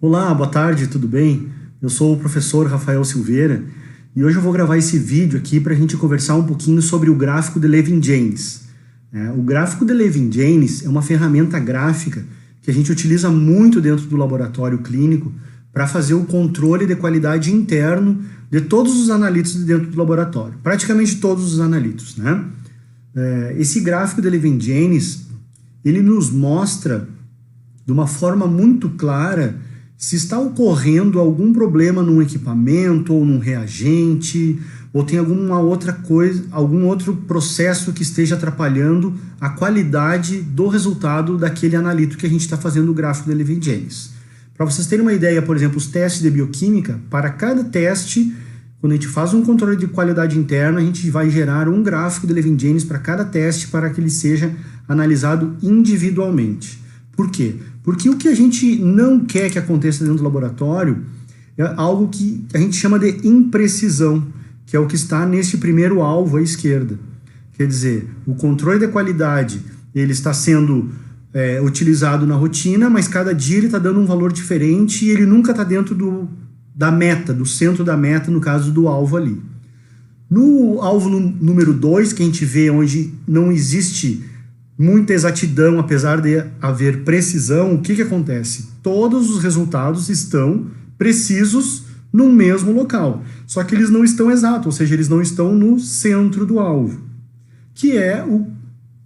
Olá, boa tarde, tudo bem? Eu sou o professor Rafael Silveira e hoje eu vou gravar esse vídeo aqui para a gente conversar um pouquinho sobre o gráfico de Levin-James. O gráfico de Levin-James é uma ferramenta gráfica que a gente utiliza muito dentro do laboratório clínico para fazer o controle de qualidade interno de todos os analitos dentro do laboratório, praticamente todos os analitos, né? Esse gráfico de Levin-James, ele nos mostra de uma forma muito clara se está ocorrendo algum problema num equipamento ou num reagente, ou tem alguma outra coisa, algum outro processo que esteja atrapalhando a qualidade do resultado daquele analito que a gente está fazendo o gráfico de Levin-James. Para vocês terem uma ideia, por exemplo, os testes de bioquímica, para cada teste, quando a gente faz um controle de qualidade interna, a gente vai gerar um gráfico de Levin-James para cada teste para que ele seja analisado individualmente. Por quê? Porque o que a gente não quer que aconteça dentro do laboratório é algo que a gente chama de imprecisão, que é o que está neste primeiro alvo à esquerda. Quer dizer, o controle da qualidade ele está sendo utilizado na rotina, mas cada dia ele está dando um valor diferente e ele nunca está dentro da meta, do centro da meta, no caso do alvo ali. No alvo número 2, que a gente vê onde não existe muita exatidão, apesar de haver precisão, o que acontece? Todos os resultados estão precisos no mesmo local, só que eles não estão exatos, ou seja, eles não estão no centro do alvo, que é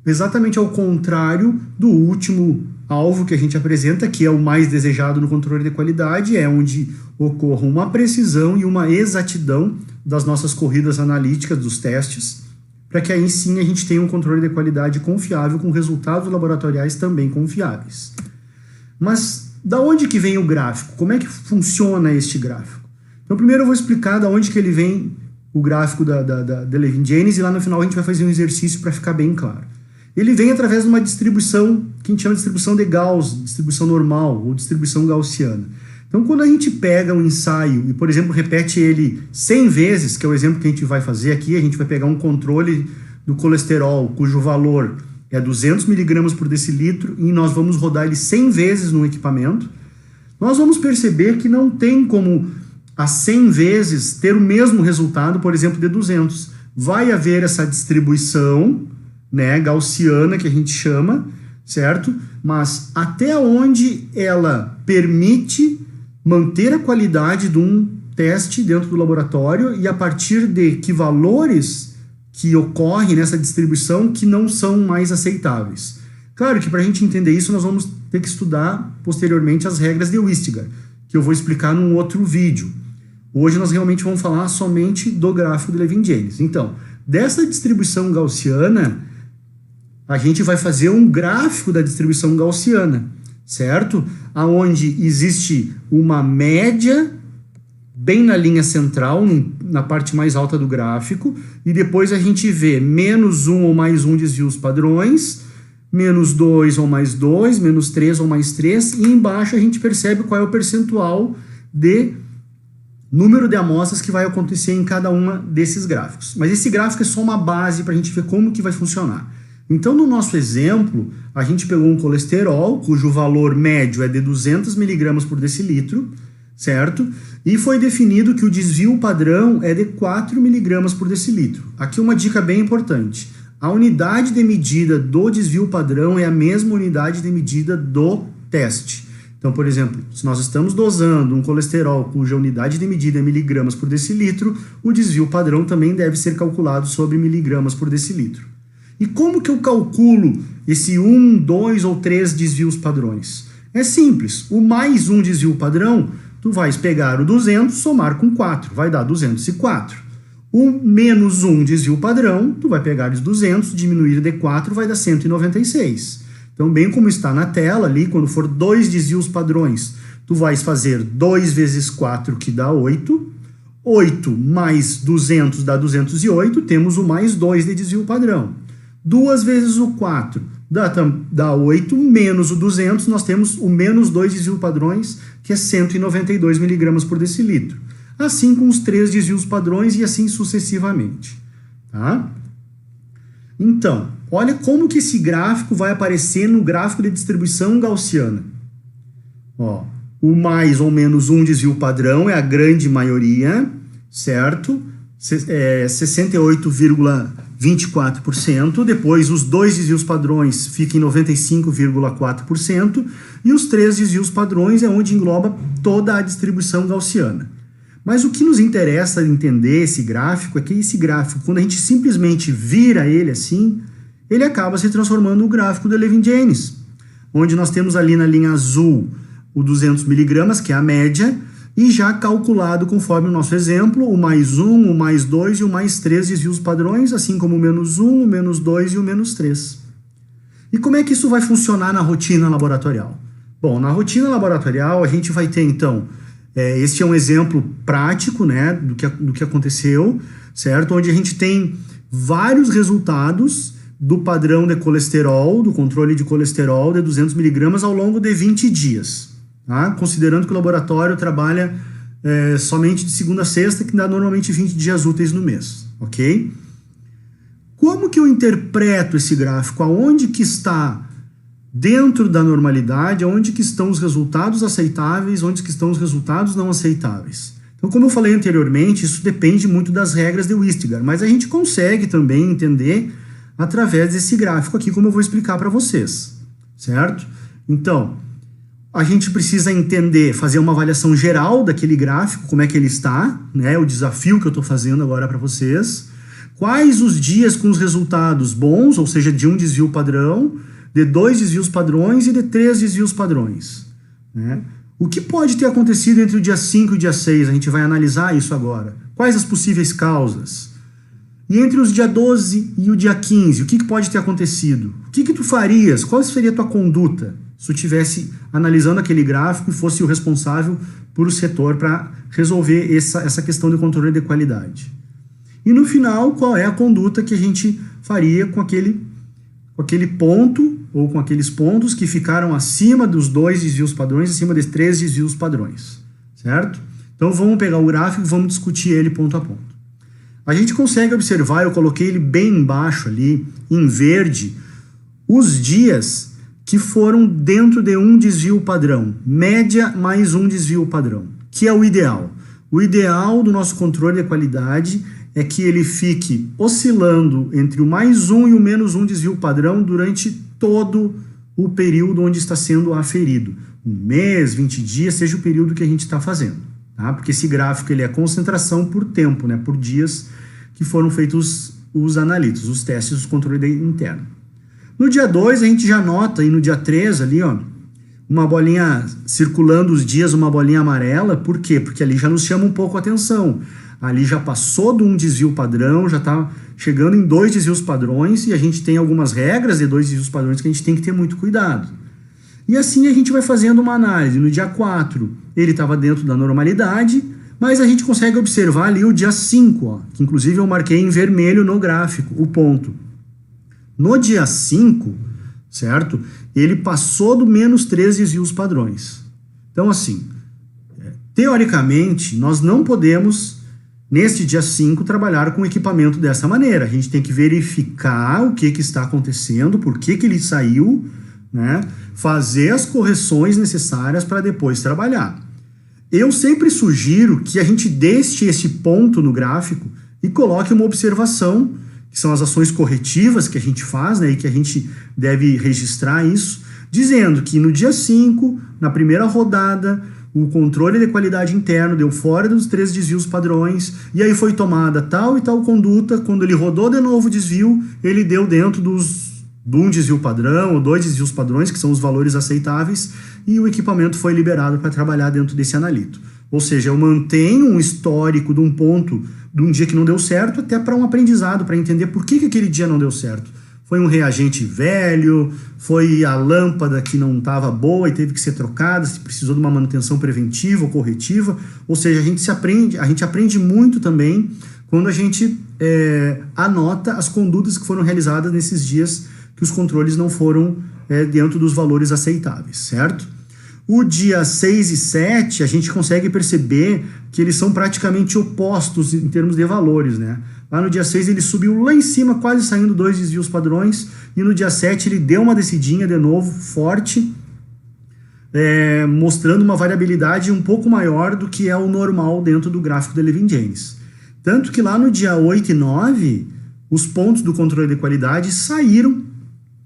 exatamente ao contrário do último alvo que a gente apresenta, que é o mais desejado no controle de qualidade, é onde ocorre uma precisão e uma exatidão das nossas corridas analíticas dos testes, para que aí sim a gente tenha um controle de qualidade confiável com resultados laboratoriais também confiáveis. Mas da onde que vem o gráfico? Como é que funciona este gráfico? Então primeiro eu vou explicar da onde que ele vem o gráfico da Levin-James e lá no final a gente vai fazer um exercício para ficar bem claro. Ele vem através de uma distribuição que a gente chama de distribuição de Gauss, distribuição normal ou distribuição gaussiana. Então, quando a gente pega um ensaio e, por exemplo, repete ele 100 vezes, que é o exemplo que a gente vai fazer aqui, a gente vai pegar um controle do colesterol, cujo valor é 200 mg por decilitro, e nós vamos rodar ele 100 vezes no equipamento, nós vamos perceber que não tem como a 100 vezes ter o mesmo resultado, por exemplo, de 200. Vai haver essa distribuição, né, gaussiana, que a gente chama, certo? Mas até onde ela permite manter a qualidade de um teste dentro do laboratório e a partir de que valores que ocorrem nessa distribuição que não são mais aceitáveis. Claro que para a gente entender isso nós vamos ter que estudar posteriormente as regras de Westiger, que eu vou explicar num outro vídeo. Hoje nós realmente vamos falar somente do gráfico de Levin-James. Então, dessa distribuição gaussiana, a gente vai fazer um gráfico da distribuição gaussiana, certo? Aonde existe uma média bem na linha central, na parte mais alta do gráfico, e depois a gente vê menos 1 ou mais 1 desvios padrões, menos 2 ou mais 2, menos 3 ou mais 3, e embaixo a gente percebe qual é o percentual de número de amostras que vai acontecer em cada uma desses gráficos. Mas esse gráfico é só uma base para a gente ver como que vai funcionar. Então, no nosso exemplo, a gente pegou um colesterol, cujo valor médio é de 200 mg por decilitro, certo? E foi definido que o desvio padrão é de 4 mg por decilitro. Aqui uma dica bem importante. A unidade de medida do desvio padrão é a mesma unidade de medida do teste. Então, por exemplo, se nós estamos dosando um colesterol cuja unidade de medida é miligramas por decilitro, o desvio padrão também deve ser calculado sobre miligramas por decilitro. E como que eu calculo esse 1, 2 ou 3 desvios padrões? É simples. O mais um desvio padrão, tu vais pegar o 200, somar com 4, vai dar 204. O menos um desvio padrão, tu vai pegar os 200, diminuir de 4, vai dar 196. Então, bem como está na tela ali, quando for 2 desvios padrões, tu vais fazer 2 vezes 4, que dá 8. 8 mais 200 dá 208, temos o mais 2 de desvio padrão. 2 vezes o 4 dá 8, menos o 200, nós temos o menos 2 desvios padrões, que é 192 mg por decilitro. Assim com os 3 desvios padrões e assim sucessivamente. Tá? Então, olha como que esse gráfico vai aparecer no gráfico de distribuição gaussiana. Ó, o mais ou menos um desvio padrão é a grande maioria, certo? 68,24%. Depois, os 2 desvios padrões ficam em 95,4%. E os 3 desvios padrões é onde engloba toda a distribuição gaussiana. Mas o que nos interessa entender esse gráfico é que esse gráfico, quando a gente simplesmente vira ele assim, ele acaba se transformando no gráfico do Levin-James, onde nós temos ali na linha azul o 200 miligramas, que é a média, e já calculado conforme o nosso exemplo, o mais 1, o mais 2 e o mais 3 desvios padrões, assim como o menos 1, o menos 2 e o menos 3. E como é que isso vai funcionar na rotina laboratorial? Bom, na rotina laboratorial a gente vai ter então, este é um exemplo prático, né, do que aconteceu, certo? Onde a gente tem vários resultados do padrão de colesterol, do controle de colesterol de 200 miligramas ao longo de 20 dias. Tá? Considerando que o laboratório trabalha somente de segunda a sexta, que dá normalmente 20 dias úteis no mês, ok? Como que eu interpreto esse gráfico? Aonde que está dentro da normalidade? Aonde que estão os resultados aceitáveis? Onde que estão os resultados não aceitáveis? Então, como eu falei anteriormente, isso depende muito das regras de Wistigar, mas a gente consegue também entender através desse gráfico aqui, como eu vou explicar para vocês, certo? Então, a gente precisa entender, fazer uma avaliação geral daquele gráfico, como é que ele está, né? O desafio que eu estou fazendo agora para vocês. Quais os dias com os resultados bons, ou seja, de um desvio padrão, de 2 desvios padrões e de 3 desvios padrões, né? O que pode ter acontecido entre o dia 5 e o dia 6? A gente vai analisar isso agora. Quais as possíveis causas? E entre os dia 12 e o dia 15, o que pode ter acontecido? O que tu farias? Qual seria a tua conduta se tu estivesse analisando aquele gráfico e fosse o responsável por o setor para resolver essa questão de controle de qualidade? E no final, qual é a conduta que a gente faria com aquele ponto ou com aqueles pontos que ficaram acima dos 2 desvios padrões, acima dos 3 desvios padrões, certo? Então vamos pegar o gráfico e vamos discutir ele ponto a ponto. A gente consegue observar, eu coloquei ele bem embaixo ali, em verde, os dias que foram dentro de um desvio padrão, média mais um desvio padrão, que é o ideal. O ideal do nosso controle de qualidade é que ele fique oscilando entre o mais um e o menos um desvio padrão durante todo o período onde está sendo aferido. Um mês, 20 dias, seja o período que a gente está fazendo. Tá? Porque esse gráfico ele é concentração por tempo, né? Por dias que foram feitos os analitos, os testes do controle interno. No dia 2 a gente já nota, e no dia 3 ali, ó, uma bolinha circulando os dias, uma bolinha amarela. Por quê? Porque ali já nos chama um pouco a atenção. Ali já passou de um desvio padrão, já está chegando em 2 desvios padrões, e a gente tem algumas regras de 2 desvios padrões que a gente tem que ter muito cuidado. E assim a gente vai fazendo uma análise. No dia 4, ele estava dentro da normalidade, mas a gente consegue observar ali o dia 5, ó, que inclusive eu marquei em vermelho no gráfico, o ponto. No dia 5, certo? Ele passou do menos 3 desvios padrões. Então, assim, teoricamente, nós não podemos, neste dia 5, trabalhar com equipamento dessa maneira. A gente tem que verificar o que está acontecendo, por que ele saiu, né? Fazer as correções necessárias para depois trabalhar. Eu sempre sugiro que a gente deixe esse ponto no gráfico e coloque uma observação, que são as ações corretivas que a gente faz, né, e que a gente deve registrar isso, dizendo que no dia 5, na primeira rodada, o controle de qualidade interno deu fora dos 3 desvios padrões, e aí foi tomada tal e tal conduta. Quando ele rodou de novo o desvio, ele deu dentro de um desvio padrão ou 2 desvios padrões, que são os valores aceitáveis, e o equipamento foi liberado para trabalhar dentro desse analito. Ou seja, eu mantenho um histórico de um ponto, de um dia que não deu certo, até para um aprendizado, para entender por que aquele dia não deu certo. Foi um reagente velho, foi a lâmpada que não estava boa e teve que ser trocada, se precisou de uma manutenção preventiva ou corretiva. Ou seja, a gente aprende muito também quando a gente anota as condutas que foram realizadas nesses dias que os controles não foram dentro dos valores aceitáveis, certo? O dia 6 e 7, a gente consegue perceber que eles são praticamente opostos em termos de valores, né? Lá no dia 6 ele subiu lá em cima, quase saindo 2 desvios padrões, e no dia 7 ele deu uma descidinha de novo, forte, mostrando uma variabilidade um pouco maior do que é o normal dentro do gráfico de Levin-James. Tanto que lá no dia 8 e 9, os pontos do controle de qualidade saíram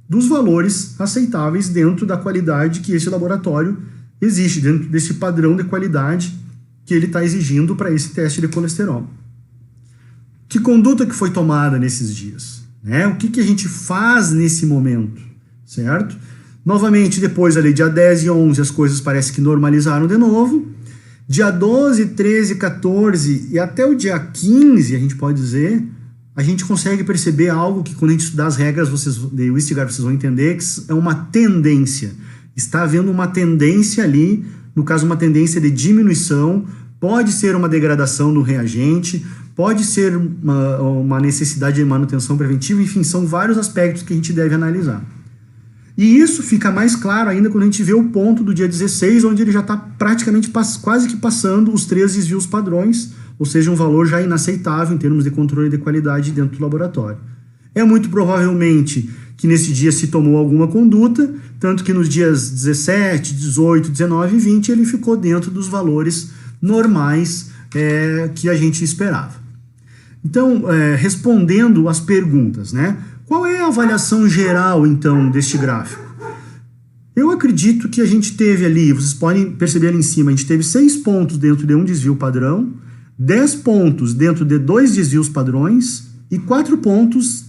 dos valores aceitáveis dentro da qualidade que esse laboratório exige, dentro desse padrão de qualidade que ele está exigindo para esse teste de colesterol. Que conduta que foi tomada nesses dias? O que a gente faz nesse momento? Certo? Novamente, depois ali, dia 10 e 11, as coisas parecem que normalizaram de novo. Dia 12, 13, 14 e até o dia 15, a gente pode dizer, a gente consegue perceber algo que, quando a gente estudar as regras de Wistgaard, vocês vão entender que é uma tendência. Está havendo uma tendência ali, no caso, uma tendência de diminuição, pode ser uma degradação do reagente, pode ser uma necessidade de manutenção preventiva, enfim, são vários aspectos que a gente deve analisar. E isso fica mais claro ainda quando a gente vê o ponto do dia 16, onde ele já está praticamente quase que passando os 3 desvios padrões, ou seja, um valor já inaceitável em termos de controle de qualidade dentro do laboratório. É muito provavelmente que nesse dia se tomou alguma conduta, tanto que nos dias 17, 18, 19 e 20 ele ficou dentro dos valores normais que a gente esperava. Então, respondendo às perguntas, qual é a avaliação geral, então, deste gráfico? Eu acredito que a gente teve ali, vocês podem perceber ali em cima, a gente teve 6 pontos dentro de um desvio padrão, 10 pontos dentro de 2 desvios padrões e 4 pontos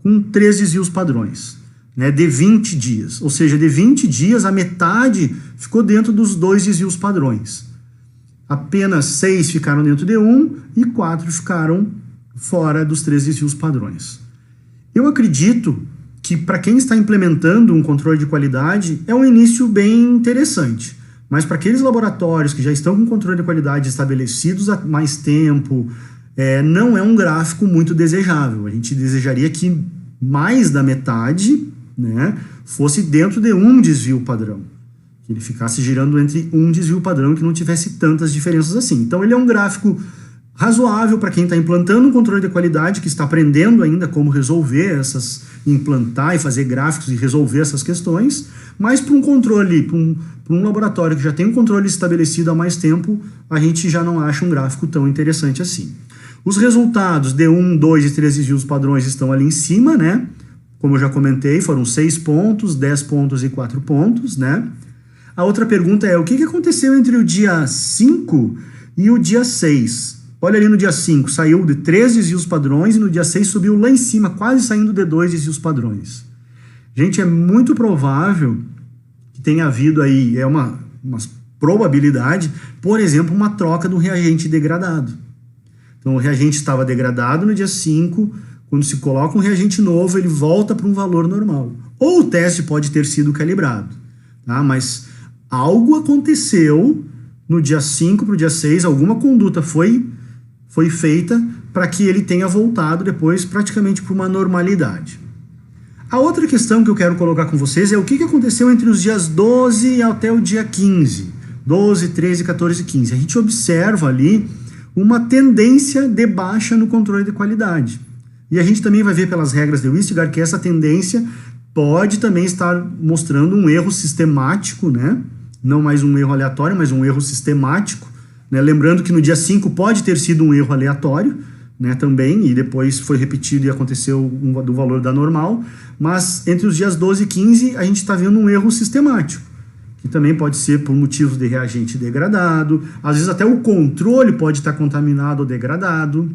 com 3 desvios padrões, de 20 dias. Ou seja, de 20 dias, a metade ficou dentro dos 2 desvios padrões. Apenas 6 ficaram dentro de um e 4 ficaram fora dos 3 desvios padrões. Eu acredito que, para quem está implementando um controle de qualidade, é um início bem interessante. Mas para aqueles laboratórios que já estão com controle de qualidade estabelecidos há mais tempo, não é um gráfico muito desejável. A gente desejaria que mais da metade fosse dentro de um desvio padrão. Que ele ficasse girando entre um desvio padrão, que não tivesse tantas diferenças assim. Então ele é um gráfico razoável para quem está implantando um controle de qualidade, que está aprendendo ainda como resolver implantar e fazer gráficos e resolver essas questões, mas para um controle, para um laboratório que já tem um controle estabelecido há mais tempo, a gente já não acha um gráfico tão interessante assim. Os resultados de 1, 2 e 3 desvios padrões estão ali em cima, Como eu já comentei, foram 6 pontos, 10 pontos e 4 pontos, A outra pergunta é, o que aconteceu entre o dia 5 e o dia 6? Olha ali no dia 5, saiu de 3 desvios padrões e no dia 6 subiu lá em cima, quase saindo de 2 desvios padrões. Gente, é muito provável que tenha havido aí, uma probabilidade, por exemplo, uma troca do reagente degradado. Então, o reagente estava degradado no dia 5, quando se coloca um reagente novo, ele volta para um valor normal. Ou o teste pode ter sido calibrado, mas algo aconteceu no dia 5 para o dia 6, alguma conduta foi feita para que ele tenha voltado depois praticamente para uma normalidade. A outra questão que eu quero colocar com vocês é o que aconteceu entre os dias 12 até o dia 15. 12, 13, 14 e 15. A gente observa ali uma tendência de baixa no controle de qualidade. E a gente também vai ver pelas regras de Wistgaard que essa tendência pode também estar mostrando um erro sistemático, Não mais um erro aleatório, mas um erro sistemático. Lembrando que no dia 5 pode ter sido um erro aleatório, também, e depois foi repetido e aconteceu do valor da normal, mas entre os dias 12 e 15 a gente está vendo um erro sistemático, que também pode ser por motivos de reagente degradado, às vezes até o controle pode estar contaminado ou degradado,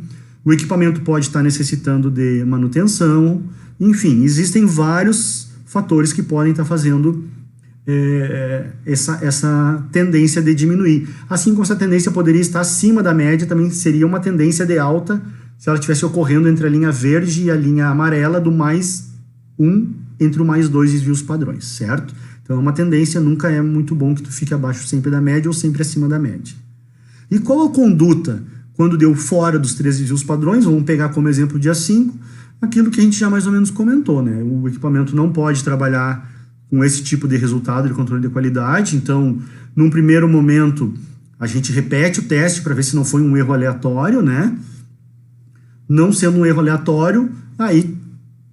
o equipamento pode estar necessitando de manutenção, enfim, existem vários fatores que podem estar fazendo essa tendência de diminuir. Assim como essa tendência poderia estar acima da média, também seria uma tendência de alta se ela estivesse ocorrendo entre a linha verde e a linha amarela do mais 1 entre o mais 2 desvios padrões, certo? Então, uma tendência nunca é muito bom que tu fique abaixo sempre da média ou sempre acima da média. E qual a conduta quando deu fora dos 3 desvios padrões? Vamos pegar como exemplo o dia 5, aquilo que a gente já mais ou menos comentou, O equipamento não pode trabalhar com esse tipo de resultado de controle de qualidade. Então, num primeiro momento, a gente repete o teste para ver se não foi um erro aleatório, Não sendo um erro aleatório, aí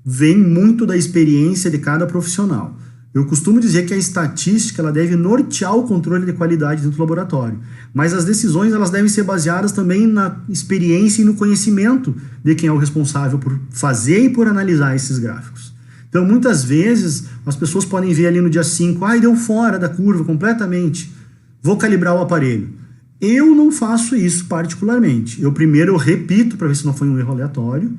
vem muito da experiência de cada profissional. Eu costumo dizer que a estatística ela deve nortear o controle de qualidade dentro do laboratório, mas as decisões elas devem ser baseadas também na experiência e no conhecimento de quem é o responsável por fazer e por analisar esses gráficos. Então, muitas vezes, as pessoas podem ver ali no dia 5, deu fora da curva completamente, vou calibrar o aparelho. Eu não faço isso particularmente. Eu primeiro repito para ver se não foi um erro aleatório,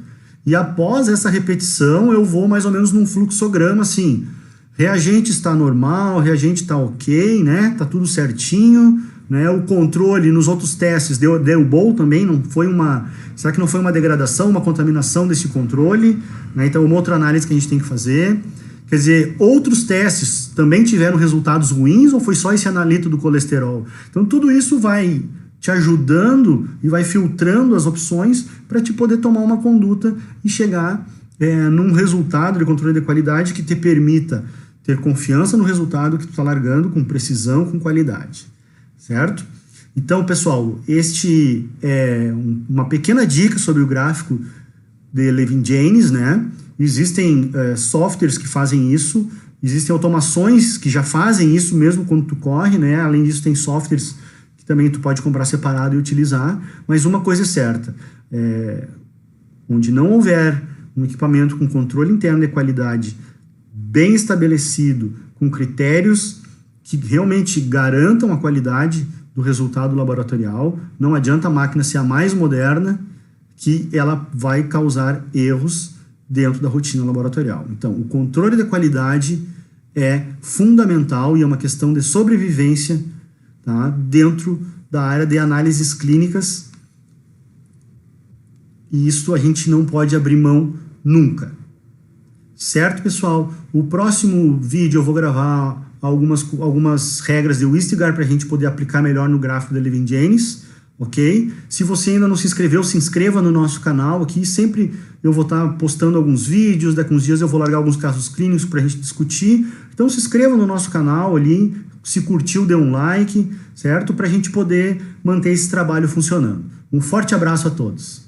e após essa repetição eu vou mais ou menos num fluxograma assim, reagente está normal, reagente está ok, né? Está tudo certinho, né? O controle nos outros testes deu bom também, não foi será que não foi uma degradação, uma contaminação desse controle? Né? Então, uma outra análise que a gente tem que fazer. Quer dizer, outros testes também tiveram resultados ruins ou foi só esse analito do colesterol? Então, tudo isso vai te ajudando e vai filtrando as opções para te poder tomar uma conduta e chegar num resultado de controle de qualidade que te permita ter confiança no resultado que tu está largando com precisão, com qualidade, certo? Então, pessoal, este é uma pequena dica sobre o gráfico de Levin-James, né? Existem softwares que fazem isso, existem automações que já fazem isso mesmo quando tu corre, né? Além disso, tem softwares que também tu pode comprar separado e utilizar, mas uma coisa é certa, onde não houver um equipamento com controle interno de qualidade bem estabelecido, com critérios que realmente garantam a qualidade do resultado laboratorial, não adianta a máquina ser a mais moderna, que ela vai causar erros dentro da rotina laboratorial. Então, o controle da qualidade é fundamental e é uma questão de sobrevivência, tá, dentro da área de análises clínicas, e isso a gente não pode abrir mão nunca. Certo, pessoal? O próximo vídeo eu vou gravar algumas regras de Wistigar para a gente poder aplicar melhor no gráfico da Levin-James, ok? Se você ainda não se inscreveu, se inscreva no nosso canal aqui. Sempre eu vou estar postando alguns vídeos, daqui uns dias eu vou largar alguns casos clínicos para a gente discutir. Então se inscreva no nosso canal ali, se curtiu, dê um like, certo? Para a gente poder manter esse trabalho funcionando. Um forte abraço a todos.